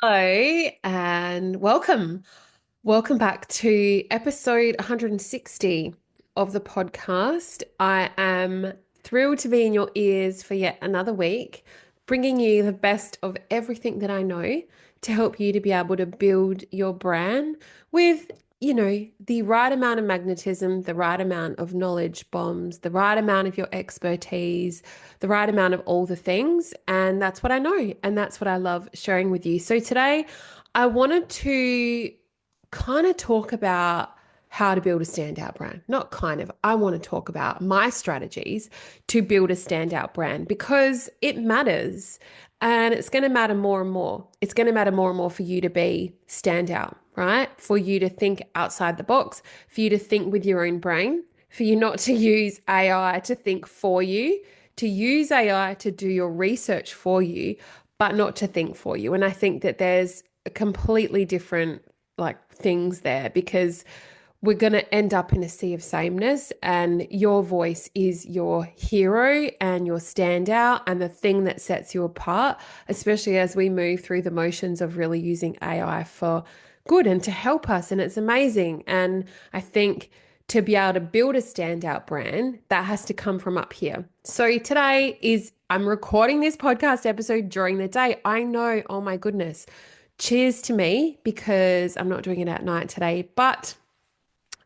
Hello and welcome. Welcome back to episode 160 of the podcast. I am thrilled to be in your ears for yet another week, bringing you the best of everything that I know to help you to be able to build your brand with, the right amount of magnetism, the right amount of knowledge bombs, the right amount of your expertise, the right amount of all the things. And that's what I know. And that's what I love sharing with you. So today I wanted to kind of talk about how to build a standout brand. Not kind of, I want to talk about my strategies to build a standout brand because it matters and it's going to matter more and more. It's going to matter more and more for you to be standout, right? For you to think outside the box, for you to think with your own brain, for you not to use AI to think for you, to use AI to do your research for you, but not to think for you. And I think that there's a completely different things there because we're going to end up in a sea of sameness, and your voice is your hero and your standout and the thing that sets you apart, especially as we move through the motions of really using AI for good and to help us. And it's amazing. And I think to be able to build a standout brand, that has to come from up here. So today is, I'm recording this podcast episode during the day. I know, oh my goodness. Cheers to me because I'm not doing it at night today, but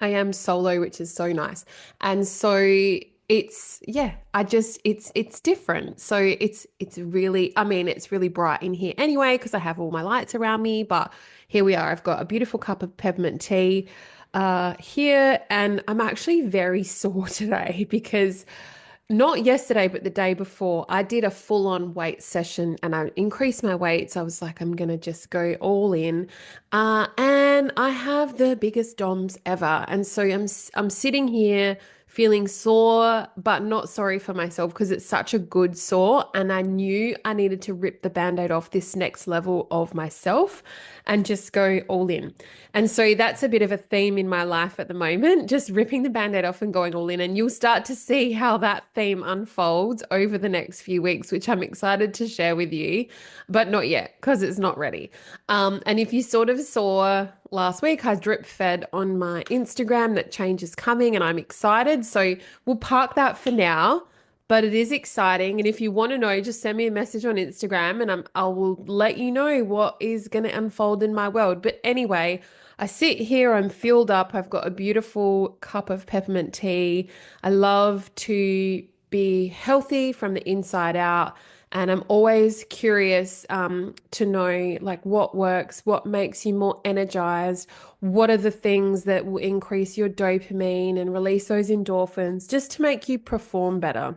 I am solo, which is so nice. And so it's different. So it's really, I mean, it's really bright in here anyway because I have all my lights around me, but here we are. I've got a beautiful cup of peppermint tea here, and I'm actually very sore today because not yesterday, but the day before, I did a full-on weight session and I increased my weights. I was like, I'm gonna just go all in, and I have the biggest DOMs ever. And so I'm sitting here feeling sore, but not sorry for myself because it's such a good sore. And I knew I needed to rip the band-aid off this next level of myself and just go all in. And so that's a bit of a theme in my life at the moment, just ripping the band-aid off and going all in. And you'll start to see how that theme unfolds over the next few weeks, which I'm excited to share with you, but not yet because it's not ready. And if you sort of saw last week, I drip fed on my Instagram that change is coming and I'm excited. So we'll park that for now, but it is exciting. And if you want to know, just send me a message on Instagram and I will let you know what is going to unfold in my world. But anyway, I sit here, I'm filled up. I've got a beautiful cup of peppermint tea. I love to be healthy from the inside out. And I'm always curious to know what works, what makes you more energized, what are the things that will increase your dopamine and release those endorphins just to make you perform better.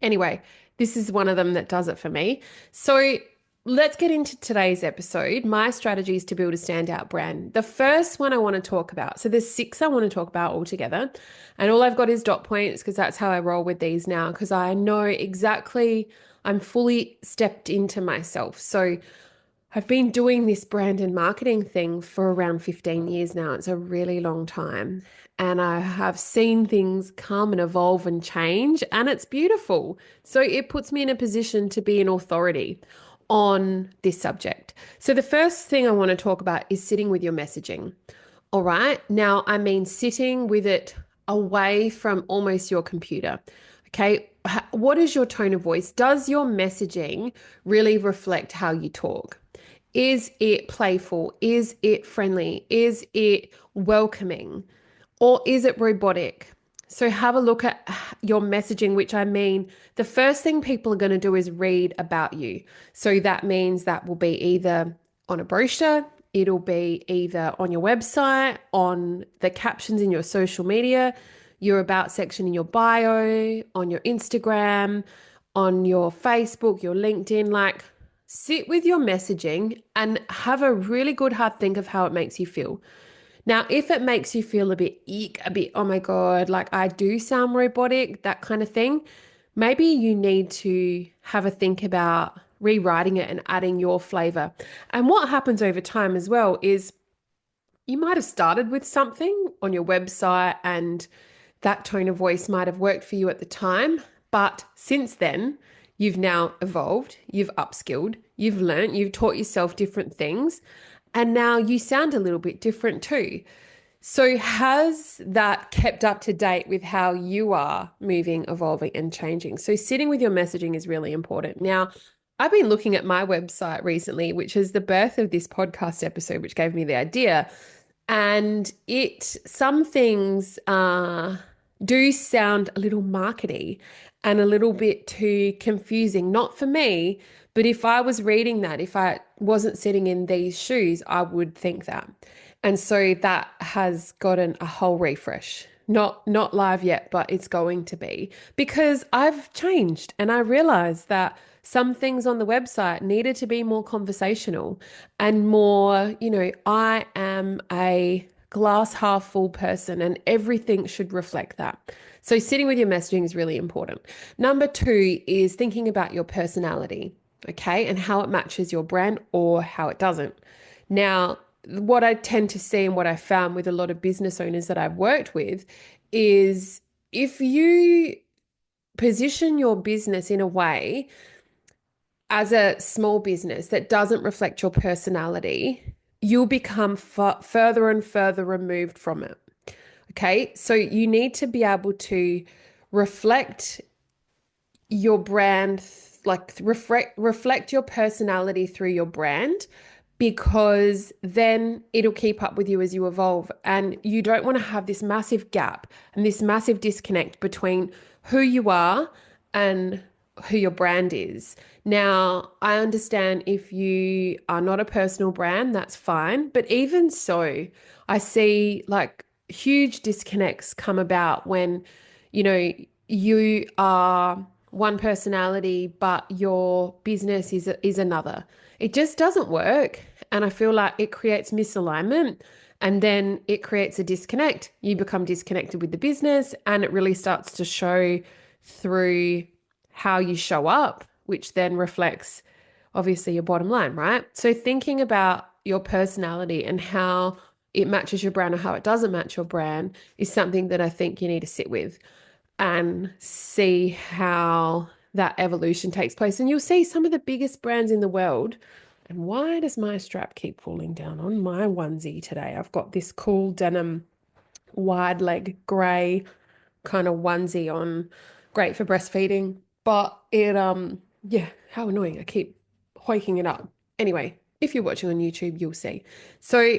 Anyway, this is one of them that does it for me. So let's get into today's episode. My strategies to build a standout brand. The first one I want to talk about. So there's six I want to talk about altogether. And all I've got is dot points because that's how I roll with these now because I know exactly, I'm fully stepped into myself. So I've been doing this brand and marketing thing for around 15 years now. It's a really long time. And I have seen things come and evolve and change, and it's beautiful. So it puts me in a position to be an authority on this subject. So the first thing I want to talk about is sitting with your messaging. All right. Now, I mean, sitting with it away from almost your computer. Okay. What is your tone of voice? Does your messaging really reflect how you talk? Is it playful? Is it friendly? Is it welcoming? Or is it robotic? So have a look at your messaging, which I mean, the first thing people are going to do is read about you. So that means that will be either on a brochure, it'll be either on your website, on the captions in your social media, your about section in your bio, on your Instagram, on your Facebook, your LinkedIn. Sit with your messaging and have a really good hard think of how it makes you feel. Now, if it makes you feel a bit eek, a bit, oh my God, I do sound robotic, that kind of thing, maybe you need to have a think about rewriting it and adding your flavor. And what happens over time as well is you might have started with something on your website and that tone of voice might have worked for you at the time, but since then, You've now evolved, you've upskilled, you've learned, you've taught yourself different things, and now you sound a little bit different too. So, has that kept up to date with how you are moving, evolving, and changing? So, sitting with your messaging is really important. Now, I've been looking at my website recently, which is the birth of this podcast episode, which gave me the idea. And some things do sound a little markety and a little bit too confusing. Not for me, but if I was reading that, if I wasn't sitting in these shoes, I would think that. And so that has gotten a whole refresh. Not live yet, but it's going to be because I've changed and I realized that some things on the website needed to be more conversational and more, I am a glass half full person and everything should reflect that. So sitting with your messaging is really important. Number two is thinking about your personality, okay, and how it matches your brand or how it doesn't. Now, what I tend to see and what I found with a lot of business owners that I've worked with is if you position your business in a way as a small business that doesn't reflect your personality, you'll become further and further removed from it. Okay, so you need to be able to reflect your brand, like reflect your personality through your brand, because then it'll keep up with you as you evolve. And you don't want to have this massive gap and this massive disconnect between who you are and who your brand is. Now, I understand if you are not a personal brand, that's fine. But even so, I see like huge disconnects come about when, you are one personality, but your business is another. It just doesn't work. And I feel like it creates misalignment and then it creates a disconnect. You become disconnected with the business and it really starts to show through how you show up, which then reflects obviously your bottom line, right? So thinking about your personality and how it matches your brand or how it doesn't match your brand is something that I think you need to sit with and see how that evolution takes place. And you'll see some of the biggest brands in the world. And why does my strap keep falling down on my onesie today? I've got this cool denim wide leg gray kind of onesie on, great for breastfeeding. But yeah, how annoying. I keep hoiking it up. Anyway, if you're watching on YouTube, you'll see. So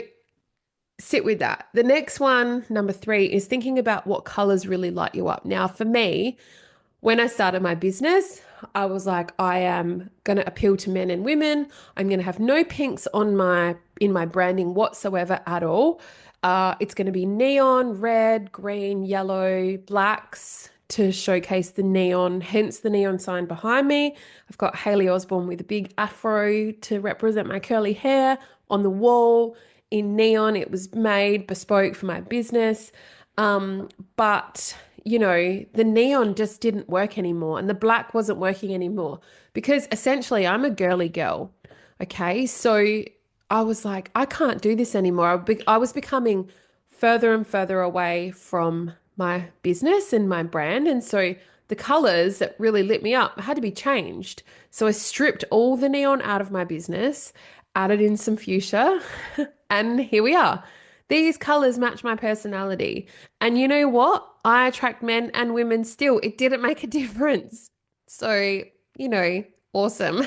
sit with that. The next one, number three, is thinking about what colors really light you up. Now, for me, when I started my business, I was like, I am going to appeal to men and women. I'm going to have no pinks in my branding whatsoever at all. It's going to be neon, red, green, yellow, blacks to showcase the neon, hence the neon sign behind me. I've got Hayley Osborne with a big afro to represent my curly hair on the wall in neon. It was made bespoke for my business. But the neon just didn't work anymore and the black wasn't working anymore because essentially I'm a girly girl. Okay. So I was like, I can't do this anymore. I was becoming further and further away from my business and my brand. And so the colors that really lit me up had to be changed. So I stripped all the neon out of my business, added in some fuchsia, and here we are. These colors match my personality. And you know what? I attract men and women still. It didn't make a difference. So, awesome.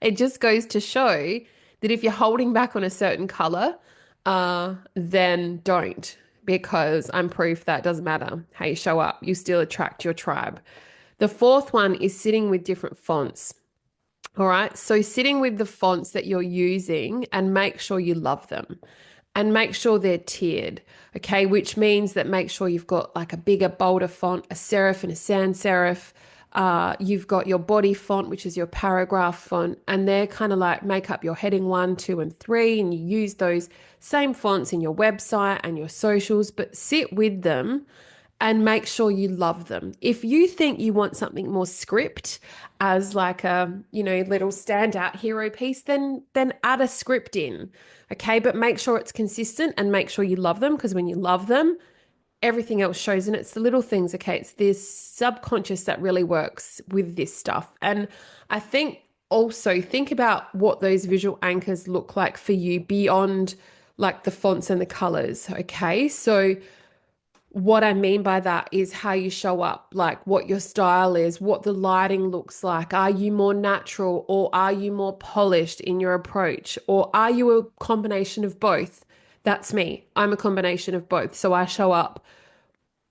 It just goes to show that if you're holding back on a certain color, then don't, because I'm proof that doesn't matter how you show up. You still attract your tribe. The fourth one is sitting with different fonts. All right. So sitting with the fonts that you're using and make sure you love them and make sure they're tiered. Okay. Which means that make sure you've got like a bigger, bolder font, a serif and a sans serif. You've got your body font, which is your paragraph font, and they're kind of like make up your heading 1, 2, and 3. And you use those same fonts in your website and your socials, but sit with them and make sure you love them. If you think you want something more script as like a, little standout hero piece, then add a script in. Okay. But make sure it's consistent and make sure you love them, because when you love them, everything else shows. And it's the little things, okay? It's this subconscious that really works with this stuff. And I think also think about what those visual anchors look like for you beyond like the fonts and the colors, okay? So what I mean by that is how you show up, like what your style is, what the lighting looks like. Are you more natural or are you more polished in your approach? Or are you a combination of both? That's me. I'm a combination of both. So I show up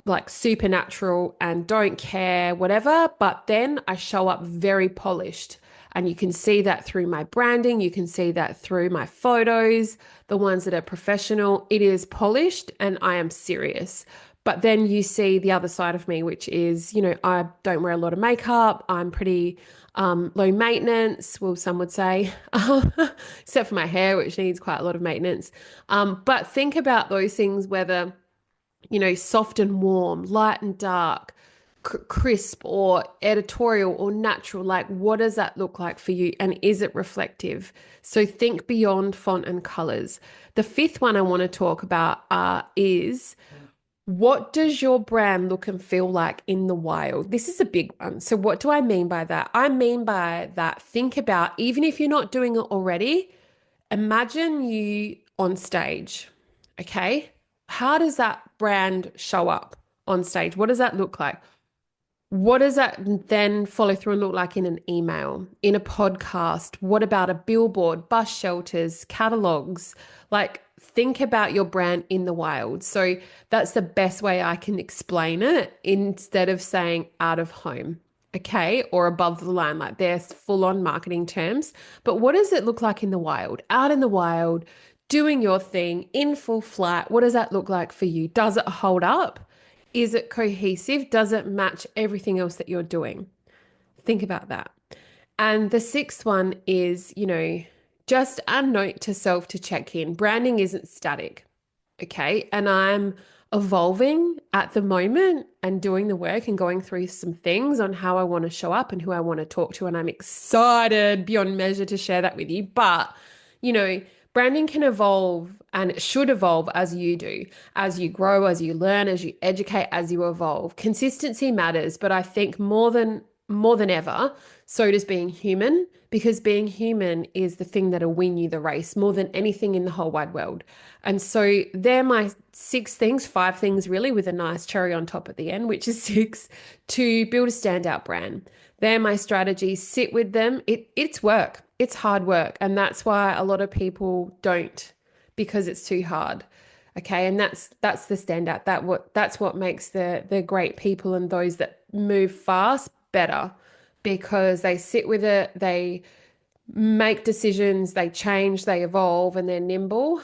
like supernatural and don't care, whatever. But then I show up very polished. And you can see that through my branding. You can see that through my photos, the ones that are professional. It is polished and I am serious. But then you see the other side of me, which is, I don't wear a lot of makeup. I'm pretty low maintenance, well, some would say, except for my hair, which needs quite a lot of maintenance. But think about those things, whether soft and warm, light and dark, crisp or editorial or natural. Like, what does that look like for you? And is it reflective? So think beyond font and colors. The fifth one I want to talk about is what does your brand look and feel like in the wild? This is a big one. So what do I mean by that? I mean by that, think about, even if you're not doing it already, imagine you on stage, okay? How does that brand show up on stage? What does that look like? What does that then follow through and look like in an email, in a podcast? What about a billboard, bus shelters, catalogs? Like, think about your brand in the wild. So that's the best way I can explain it instead of saying out of home, okay, or above the line, like they're full on marketing terms. But what does it look like in the wild? Out in the wild, doing your thing in full flight. What does that look like for you? Does it hold up? Is it cohesive? Does it match everything else that you're doing? Think about that. And the sixth one is, just a note to self to check in. Branding isn't static, okay? And I'm evolving at the moment and doing the work and going through some things on how I want to show up and who I want to talk to. And I'm excited beyond measure to share that with you. But, branding can evolve and it should evolve as you do, as you grow, as you learn, as you educate, as you evolve. Consistency matters, but I think more than ever, so does being human, because being human is the thing that'll win you the race more than anything in the whole wide world. And so they're my five things really, with a nice cherry on top at the end, which is six, to build a standout brand. They're my strategies. Sit with them. It's work. It's hard work. And that's why a lot of people don't, because it's too hard. Okay. And that's the standout. That's what makes the great people and those that move fast better, because they sit with it, they make decisions, they change, they evolve, and they're nimble.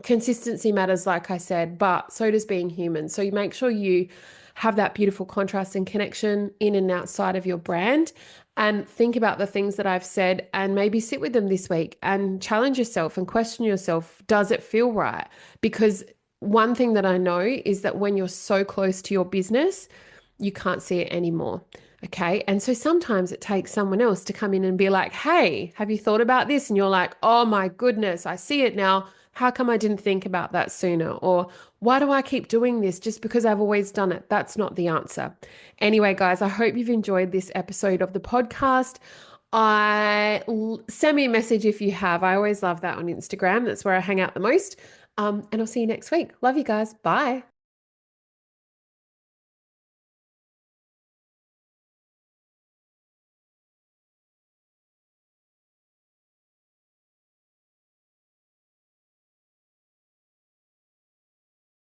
Consistency matters, like I said, but so does being human. So you make sure you have that beautiful contrast and connection in and outside of your brand, and think about the things that I've said and maybe sit with them this week and challenge yourself and question yourself. Does it feel right? Because one thing that I know is that when you're so close to your business, you can't see it anymore. Okay. And so sometimes it takes someone else to come in and be like, hey, have you thought about this? And you're like, oh my goodness, I see it now. How come I didn't think about that sooner? Or why do I keep doing this just because I've always done it? That's not the answer. Anyway, guys, I hope you've enjoyed this episode of the podcast. Send me a message if you have. I always love that on Instagram. That's where I hang out the most. And I'll see you next week. Love you guys. Bye.